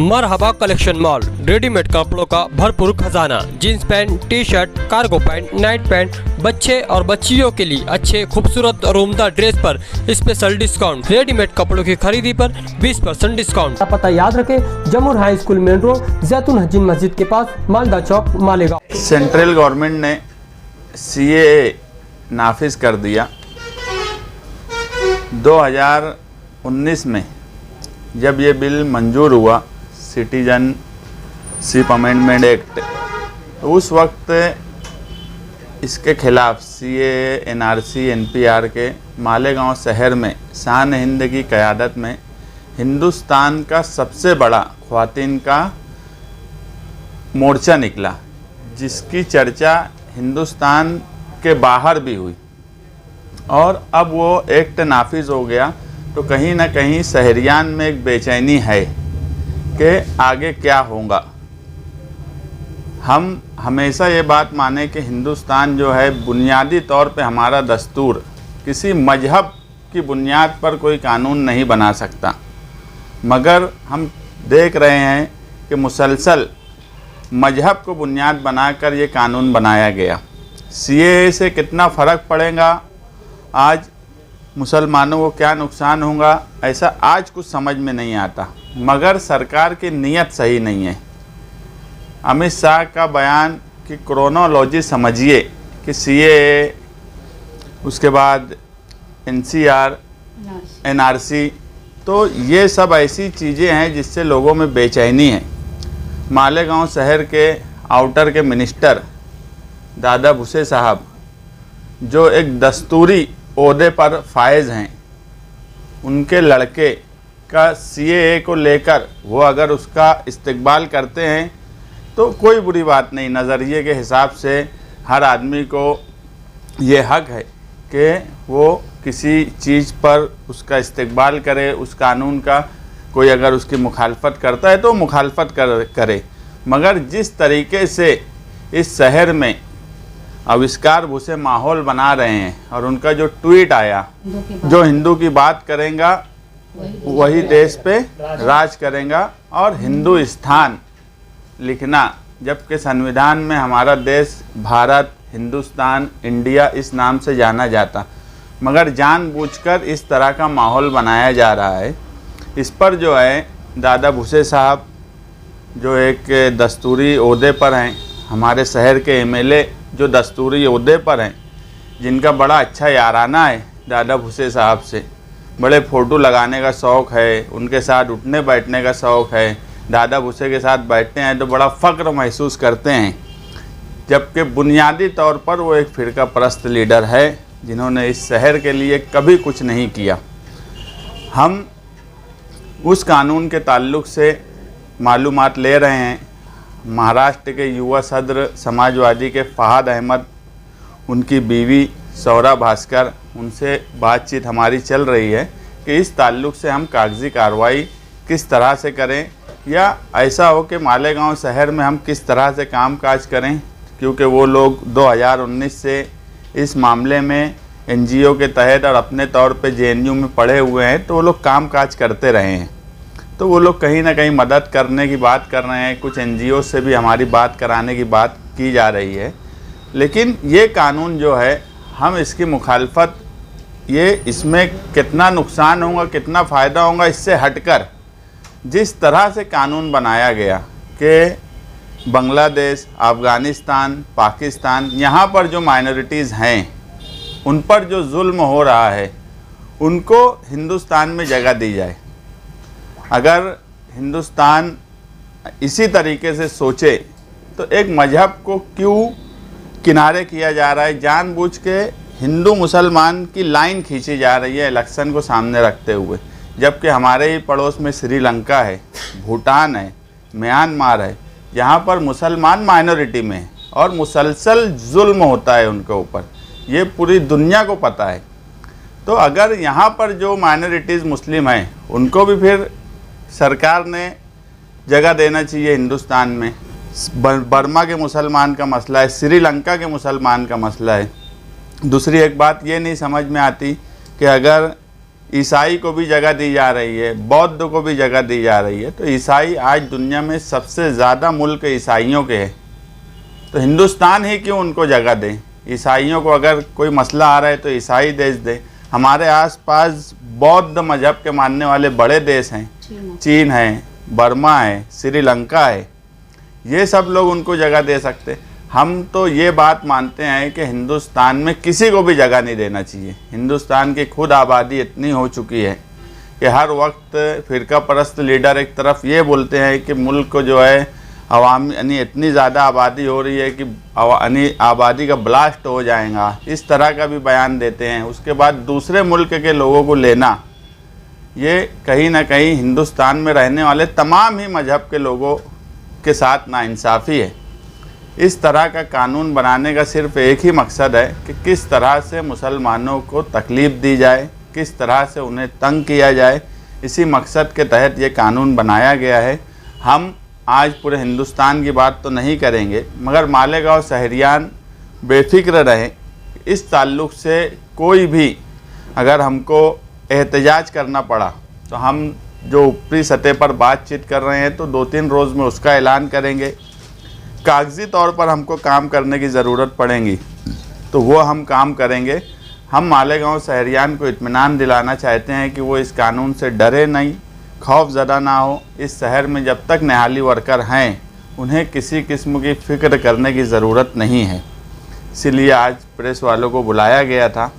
मरहबा collection mall, readymade कपड़ों का भरपूर खजाना। Jeans pant, T shirt, cargo pant, night pant, बच्चे और बच्चियों के लिए अच्छे खूबसूरत और उम्दा ड्रेस पर स्पेशल डिस्काउंट। रेडीमेड कपड़ों की खरीदी पर 20% डिस्काउंट। पता याद रखें, जमूर हाई स्कूल मेन रोड, जैतून हजीन मस्जिद के पास, मालदा चौक, मालेगांव। सेंट्रल गवर्नमेंट ने CAA नाफिज कर दिया। 2019 में जब ये बिल मंजूर हुआ, सिटीजनशिप अमेंडमेंट एक्ट, तो उस वक्त इसके खिलाफ CAA, NRC, NPR के मालेगांव शहर में शान हिंद की क़यादत में हिंदुस्तान का सबसे बड़ा ख्वातीन का मोर्चा निकला, जिसकी चर्चा हिंदुस्तान के बाहर भी हुई। और अब वो एक्ट नाफिज हो गया, तो कहीं ना कहीं शहरियान में एक बेचैनी है कि आगे क्या होगा। हम हमेशा ये बात माने कि हिंदुस्तान जो है, बुनियादी तौर पे हमारा दस्तूर किसी मजहब की बुनियाद पर कोई कानून नहीं बना सकता, मगर हम देख रहे हैं कि मुसलसल मजहब को बुनियाद बनाकर ये कानून बनाया गया। CAA से कितना फ़र्क पड़ेगा, आज मुसलमानों को क्या नुकसान होगा, ऐसा आज कुछ समझ में नहीं आता, मगर सरकार की नीयत सही नहीं है। अमित शाह का बयान कि क्रोनोलॉजी समझिए कि CAA, उसके बाद NCR, NRC, तो ये सब ऐसी चीज़ें हैं जिससे लोगों में बेचैनी है। मालेगांव शहर के आउटर के मिनिस्टर दादा भुसे साहब, जो एक दस्तूरी ओहदे पर फायज़ हैं, उनके लड़के का CAA को लेकर वो अगर उसका इस्तकबाल करते हैं तो कोई बुरी बात नहीं। नज़रिए के हिसाब से हर आदमी को ये हक है कि वो किसी चीज़ पर उसका इस्तकबाल करे, उस कानून का। कोई अगर उसकी मुखालफत करता है तो मुखालफत करे, मगर जिस तरीके से इस शहर में आविष्कार भूसे माहौल बना रहे हैं, और उनका जो ट्वीट आया, जो हिंदू की बात करेगा वही देश पे राज करेगा, और हिंदुस्तान लिखना, जबकि संविधान में हमारा देश भारत, हिंदुस्तान, इंडिया इस नाम से जाना जाता, मगर जानबूझकर इस तरह का माहौल बनाया जा रहा है। इस पर जो है दादा भुसे साहब, जो एक दस्तूरी ओहदे पर हैं, हमारे शहर के MLA जो दस्तूरी ओहदे पर हैं, जिनका बड़ा अच्छा याराना है दादा भुसे साहब से, बड़े फ़ोटो लगाने का शौक़ है, उनके साथ उठने बैठने का शौक़ है, दादा भुसे के साथ बैठते हैं तो बड़ा फ़ख्र महसूस करते हैं, जबकि बुनियादी तौर पर वो एक फ़िरका परस्त लीडर है जिन्होंने इस शहर के लिए कभी कुछ नहीं किया। हम उस कानून के ताल्लुक़ से मालूमात ले रहे हैं। महाराष्ट्र के युवा सदर समाजवादी के फ़हाद अहमद, उनकी बीवी सौरा भास्कर, उनसे बातचीत हमारी चल रही है कि इस ताल्लुक़ से हम कागज़ी कार्रवाई किस तरह से करें, या ऐसा हो कि मालेगांव शहर में हम किस तरह से कामकाज करें, क्योंकि वो लोग 2019 से इस मामले में NGO के तहत और अपने तौर पे JNU में पढ़े हुए हैं, तो वो लोग कामकाज करते रहे हैं। तो वो लोग कहीं ना कहीं मदद करने की बात कर रहे हैं, कुछ NGO से भी हमारी बात कराने की बात की जा रही है। लेकिन ये कानून जो है, हम इसकी मुखालफत, ये इसमें कितना नुकसान होगा, कितना फ़ायदा होगा, इससे हटकर जिस तरह से कानून बनाया गया कि बांग्लादेश, अफ़गानिस्तान, पाकिस्तान, यहाँ पर जो माइनॉरिटीज़ हैं, उन पर जो जुल्म हो रहा है, उनको हिंदुस्तान में जगह दी जाए। अगर हिंदुस्तान इसी तरीके से सोचे तो एक मजहब को क्यों किनारे किया जा रहा है, जानबूझ के हिंदू मुसलमान की लाइन खींची जा रही है इलेक्शन को सामने रखते हुए, जबकि हमारे ही पड़ोस में श्रीलंका है, भूटान है, म्यांमार है, जहाँ पर मुसलमान माइनॉरिटी में है और मुसलसल जुल्म होता है उनके ऊपर, ये पूरी दुनिया को पता है। तो अगर यहाँ पर जो माइनॉरिटीज़ मुस्लिम हैं, उनको भी फिर सरकार ने जगह देना चाहिए हिंदुस्तान में। बर्मा के मुसलमान का मसला है, श्रीलंका के मुसलमान का मसला है। दूसरी एक बात ये नहीं समझ में आती कि अगर ईसाई को भी जगह दी जा रही है, बौद्ध को भी जगह दी जा रही है। तो ईसाई आज दुनिया में सबसे ज़्यादा मुल्क ईसाइयों के हैं, तो हिंदुस्तान ही क्यों उनको जगह दें। ईसाइयों को अगर कोई मसला आ रहा है तो ईसाई देश दें। हमारे आसपास बौद्ध मज़हब के मानने वाले बड़े देश हैं, चीन है, बर्मा है, श्रीलंका है, ये सब लोग उनको जगह दे सकते। हम तो ये बात मानते हैं कि हिंदुस्तान में किसी को भी जगह नहीं देना चाहिए। हिंदुस्तान की खुद आबादी इतनी हो चुकी है कि हर वक्त फ़िरका परस्त लीडर एक तरफ ये बोलते हैं कि मुल्क को जो है अवामी यानी इतनी ज़्यादा आबादी हो रही है कि यानी आबादी का ब्लास्ट हो जाएगा, इस तरह का भी बयान देते हैं। उसके बाद दूसरे मुल्क के लोगों को लेना, ये कहीं ना कहीं हिंदुस्तान में रहने वाले तमाम ही मज़हब के लोगों के साथ नाइंसाफ़ी है। इस तरह का कानून बनाने का सिर्फ एक ही मकसद है कि किस तरह से मुसलमानों को तकलीफ़ दी जाए, किस तरह से उन्हें तंग किया जाए। इसी मकसद के तहत ये कानून बनाया गया है। हम आज पूरे हिंदुस्तान की बात तो नहीं करेंगे, मगर मालेगांव शहरियान बेफिक्र रहें। इस ताल्लुक़ से कोई भी अगर हमको एहतजाज करना पड़ा तो हम जो ऊपरी सतह पर बातचीत कर रहे हैं तो 2-3 रोज़ में उसका ऐलान करेंगे। कागज़ी तौर पर हमको काम करने की ज़रूरत पड़ेगी तो वो हम काम करेंगे। हम मालेगांव शहरियान को इत्मीनान दिलाना चाहते हैं कि वो इस कानून से डरे नहीं, खौफज़दा ना हो। इस शहर में जब तक निहाली वर्कर हैं उन्हें किसी किस्म की फ़िक्र करने की ज़रूरत नहीं है। इसीलिए आज प्रेस वालों को बुलाया गया था।